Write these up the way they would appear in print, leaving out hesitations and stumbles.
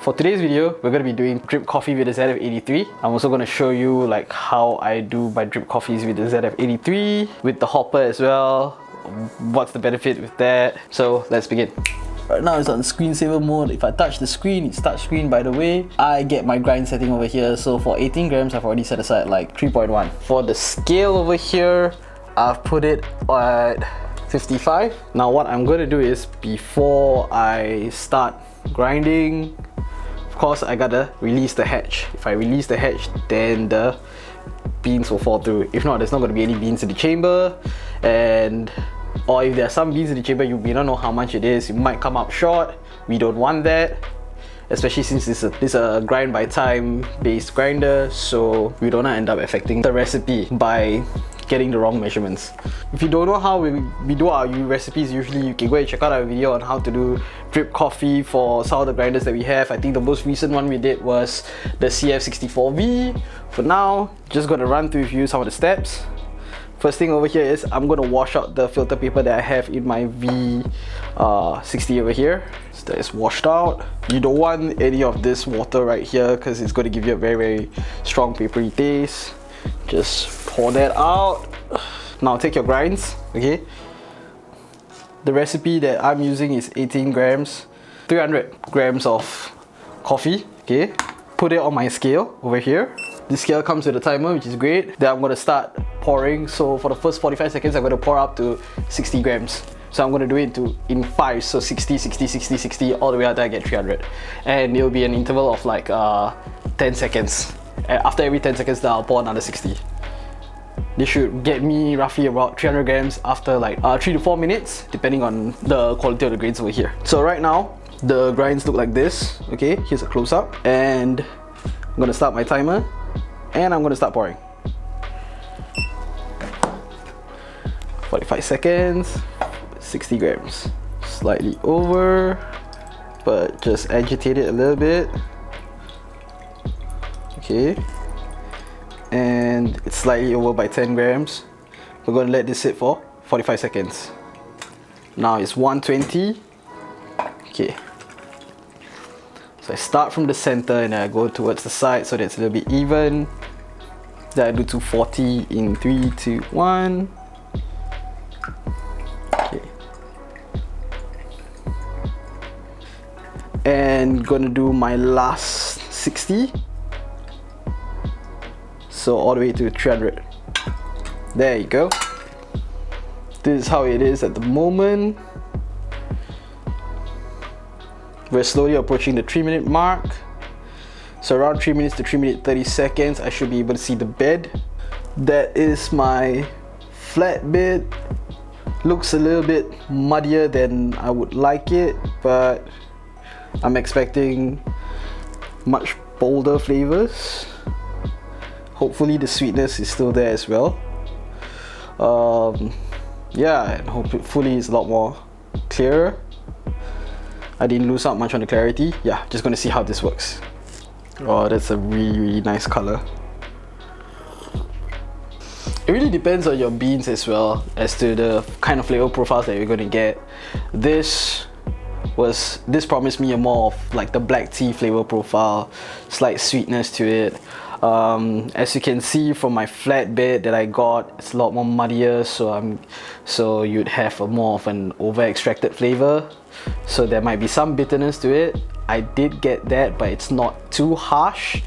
For today's video, we're going to be doing drip coffee with the ZF83. I'm also going to show you like how I do my drip coffees with the ZF83, with the hopper as well, what's the benefit with that. So let's begin. Right now it's on screensaver mode. If I touch the screen, it's touch screen by the way. I get my grind setting over here. So for 18 grams, I've already set aside like 3.1. For the scale over here, I've put it at 55. Now what I'm going to do is, before I start grinding, of course I gotta release the hatch. If I release the hatch, then the beans will fall through. If not, there's not going to be any beans in the chamber, or if there are some beans in the chamber, you may not know how much it is. You might come up short. We don't want that, especially since this is a grind by time based grinder, so we don't end up affecting the recipe by getting the wrong measurements. If you don't know how we do our recipes, usually you can go and check out our video on how to do drip coffee for some of the grinders that we have. I think the most recent one we did was the CF64V. For now, just gonna run through with you some of the steps. First thing over here is I'm gonna wash out the filter paper that I have in my V60 over here. So that is washed out. You don't want any of this water right here because it's going to give you a very, very strong papery taste. Just pour that out. Now take your grinds, okay? The recipe that I'm using is 18 grams, 300 grams of coffee, okay? Put it on my scale over here. The scale comes with a timer, which is great. Then I'm going to start pouring. So for the first 45 seconds, I'm going to pour up to 60 grams. So I'm going to do it in 5, so 60, 60, 60, 60, all the way until I get 300. And it'll be an interval of like 10 seconds. After every 10 seconds, then I'll pour another 60. This should get me roughly about 300 grams after like 3 to 4 minutes, depending on the quality of the grains over here. So right now, the grinds look like this. Okay, here's a close-up. And I'm going to start my timer. And I'm going to start pouring. 45 seconds, 60 grams. Slightly over, but just agitate it a little bit. Okay. And it's slightly over by 10 grams. We're going to let this sit for 45 seconds. Now it's 120. Okay. So I start from the center and I go towards the side so that it's a little bit even. Then I do 240 in 3, 2, 1. Okay. And gonna do my last 60. So all the way to 300. There you go. This is how it is at the moment. We're slowly approaching the 3-minute mark. So around 3 minutes to 3 minutes 30 seconds, I should be able to see the bed. That is my flat bed. Looks a little bit muddier than I would like it, but I'm expecting much bolder flavors. Hopefully the sweetness is still there as well. Yeah, and hopefully it's a lot more clearer. I didn't lose out much on the clarity. Yeah, just gonna see how this works. Oh, that's a really, really nice color. It really depends on your beans as well as to the kind of flavor profiles that you're gonna get. This promised me a more of like the black tea flavor profile, slight sweetness to it. As you can see from my flatbed that I got, it's a lot more muddier, so you'd have a more of an over extracted flavor. So there might be some bitterness to it. I did get that, but it's not too harsh.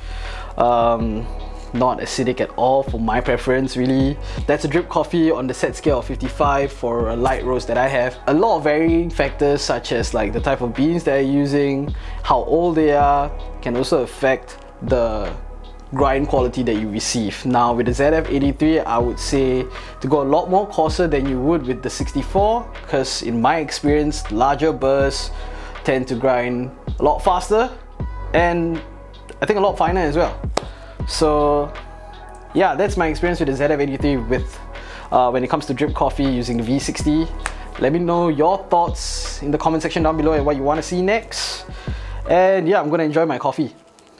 Not acidic at all for my preference, really. That's a drip coffee on the set scale of 55 for a light roast that I have. A lot of varying factors such as like the type of beans that I'm using, how old they are, can also affect the grind quality that you receive. Now with the ZF83, I would say to go a lot more coarser than you would with the 64, because in my experience, larger bursts tend to grind a lot faster and I think a lot finer as well. So yeah, that's my experience with the ZF83 with when it comes to drip coffee using the V60. Let me know your thoughts in the comment section down below and what you want to see next. And yeah, I'm gonna enjoy my coffee.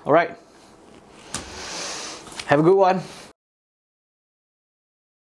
Alright, have a good one.